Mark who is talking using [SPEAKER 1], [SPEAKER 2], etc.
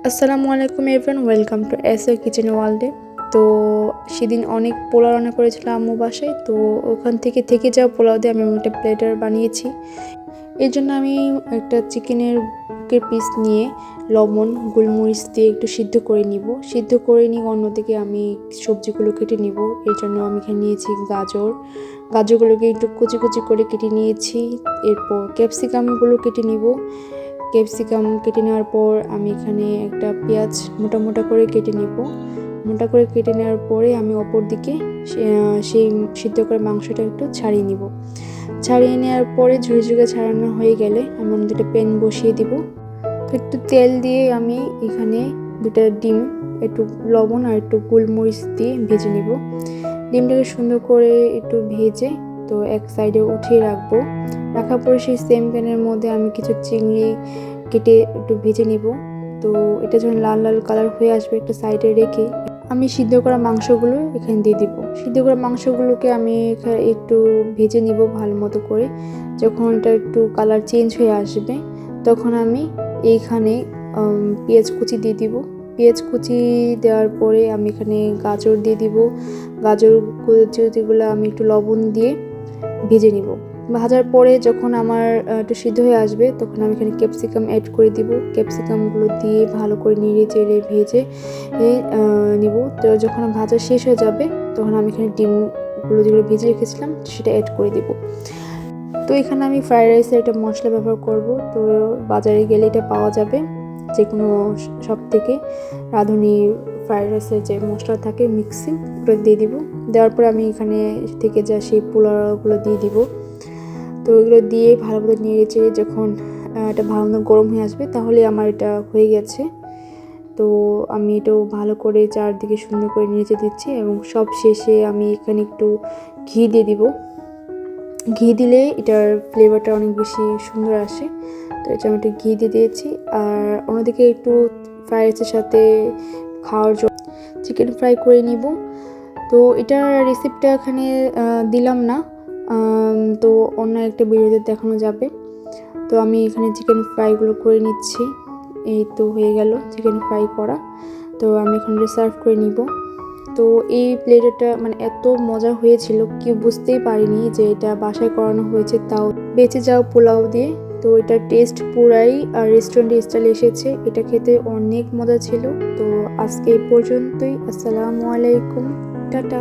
[SPEAKER 1] আসসালামু আলাইকুম everyone, welcome to SA kitchen ওয়ার্ল্ডে। তো সেদিন অনেক পোলাও রান্না করেছিলাম আম্মু বাসায়। তো ওখান থেকে যাওয়া পোলাও দিয়ে আমি একটা প্লেটার বানিয়েছি। এর জন্য আমি একটা চিকেনের বুকের পিস নিয়ে লবণ গোলমরিচ দিয়ে একটু সিদ্ধ করে নিব। সিদ্ধ করে নিয়ে অন্যদিকে আমি সবজিগুলো কেটে নিব। এর জন্য আমি এখানে নিয়েছি গাজরগুলোকে একটু কুচি কুচি করে কেটে নিয়েছি। এরপর ক্যাপসিকামগুলো কেটে নিব। ক্যাপসিকাম কেটে নেওয়ার পর আমি এখানে একটা পেঁয়াজ মোটা মোটা করে কেটে নেব। মোটা করে কেটে নেওয়ার পরে আমি অপর দিকে সেই সিদ্ধ করে মাংসটা একটু ছাড়িয়ে নিব। ছাড়িয়ে নেওয়ার পরে ঝুড়ি ছাড়ানো হয়ে গেলে আমি অন্যদিকে প্যান বসিয়ে দিব। তো একটু তেল দিয়ে আমি এখানে দুটা ডিম, একটু লবণ আর একটু গোলমরিচ দিয়ে ভেজে নিব। ডিমটাকে সুন্দর করে একটু ভেজে তো এক সাইডে উঠিয়ে রাখবো। রাখার পরে সেই সেম প্যানের মধ্যে আমি কিছু চিংড়ি কেটে একটু ভেজে নিব। তো এটা যখন লাল লাল কালার হয়ে আসবে একটা সাইডে রেখে আমি সিদ্ধ করা মাংসগুলো এখানে দিয়ে দিব। সিদ্ধ করা মাংসগুলোকে আমি একটু ভেজে নিব ভালো মতো করে। যখন এটা একটু কালার চেঞ্জ হয়ে আসবে তখন আমি এইখানে পেঁয়াজ কুচি দিয়ে দিব। পেঁয়াজ কুচি দেওয়ার পরে আমি এখানে গাজর দিয়ে দিব। গাজর কুচিগুলো আমি একটু লবণ দিয়ে ভেজে নিব। ভাজার পরে যখন আমার একটু সিদ্ধ হয়ে আসবে তখন আমি এখানে ক্যাপসিকাম অ্যাড করে দিব। ক্যাপসিকামগুলো দিয়ে ভালো করে নেড়ে চেড়ে ভেজে নিব। তো যখন ভাজা শেষ হয়ে যাবে তখন আমি এখানে ডিমগুলো যেগুলো ভেজে রেখেছিলাম সেটা অ্যাড করে দিব। তো এখানে আমি ফ্রাইড রাইসের একটা মশলা ব্যবহার করব। তো বাজারে গেলে এটা পাওয়া যাবে, যে কোনো সব থেকে রাঁধুনি ফ্রাইড রাইসের যে মশলা থাকে মিক্সিং ওটা দিয়ে দিব। দেওয়ার পর আমি এখানে থেকে যা সেই পোলাওগুলো দিয়ে দিব। তো এগুলো দিয়ে ভালো মতো নেড়ে চেড়ে যখন এটা ভালো মতো গরম হয়ে আসবে তাহলে আমার এটা হয়ে গেছে। তো আমি এটাও ভালো করে চারদিকে সুন্দর করে নেড়ে দিচ্ছি এবং সব শেষে আমি এখানে একটু ঘি দিয়ে দিব। ঘি দিলে এটার ফ্লেভারটা অনেক বেশি সুন্দর আসে। তো এটা আমি একটু ঘি দিয়ে দিয়েছি। আর অন্যদিকে একটু ফ্রাইড রাইসের সাথে খাওয়ার জন্য চিকেন ফ্রাই করে নিব। তো এটার রেসিপিটা এখানে দিলাম না, তো অন্য একটা ভিডিওতে দেখানো যাবে। তো আমি এখানে চিকেন ফ্রাইগুলো করে নিচ্ছি। এই তো হয়ে গেল চিকেন ফ্রাই করা। তো আমি এখন সার্ভ করে নিব। তো এই প্লেটারটা মানে এত মজা হয়েছিল কি বুঝতেই পারিনি যে এটা বাসায় করানো হয়েছে, তাও বেঁচে যাওয়া পোলাও দিয়ে। তো এটার টেস্ট পুরাই রেস্টুরেন্ট স্টাইল এসেছে। এটা খেতে অনেক মজা ছিল। তো আজকে এই পর্যন্তই। আসসালামু আলাইকুম, টাটা।